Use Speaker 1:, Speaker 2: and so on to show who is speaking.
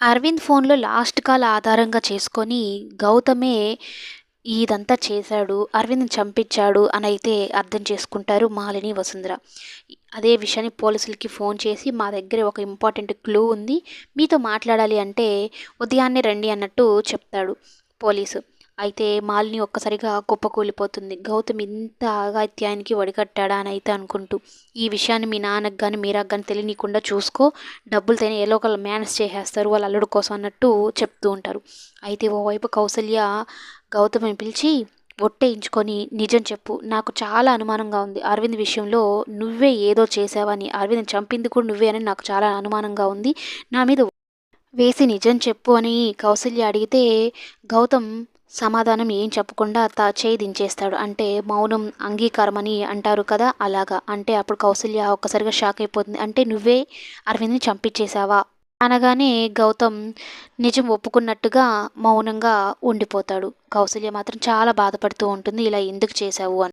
Speaker 1: అరవింద్ ఫోన్‌లో last call ఆధారంగా చేసుకొని గౌతమే ఇదంతా చేశాడు. అరవింద్‌ని చంపించాడు అనైతే అర్థం చేసుకుంటారు మాలిని, వసుంధర. అదే విషయాన్ని పోలీసులకి ఫోన్ చేసి మా దగ్గర ఒక ఇంపార్టెంట్ క్లూ ఉంది. మీతో మాట్లాడాలి అంటే ఉదయాన్నే రండి అన్నట్టు చెప్తాడు పోలీసు. అయితే మాలిని ఒక్కసారిగా కుప్పకూలిపోతుంది. గౌతమ్ ఇంత అఘాయిత్యానికి ఒడిగట్టాడా అనైతే అనుకుంటూ. ఈ విషయాన్ని మీ నాన్నకి గాని, మీరాకి గాని తెలియనీయకుండా చూసుకో. డబ్బులతోనే ఎలో ఒకలా మేనేజ్ చేసేస్తారు వాళ్ళ అల్లుడు కోసం అన్నట్టు చెప్తూ ఉంటారు. అయితే ఓవైపు కౌసల్య గౌతమ్‌ని పిలిచి ఒట్టేయించుకొని నిజం చెప్పు. నాకు చాలా అనుమానంగా ఉంది. అరవింద్ విషయంలో నువ్వే ఏదో చేశావని, అరవింద్‌ని చంపింది కూడా నువ్వే అని నాకు చాలా అనుమానంగా ఉంది. నా మీద వేసి నిజం చెప్పు అని కౌసల్య అడిగితే గౌతమ్ సమాధానం ఏం చెప్పకుండా చేయి దించేస్తాడు. అంటే మౌనం అంగీకారం అని అంటారు కదా! అలాగా. అంటే అప్పుడు కౌసల్య ఒక్కసారిగా షాక్ అయిపోతుంది. అంటే నువ్వే అరవింద్‌ని చంపించేశావా? అనగానే గౌతమ్ నిజం ఒప్పుకున్నట్టుగా మౌనంగా ఉండిపోతాడు. కౌసల్య మాత్రం చాలా బాధపడుతూ ఉంటుంది. ఇలా ఎందుకు చేశావు అని.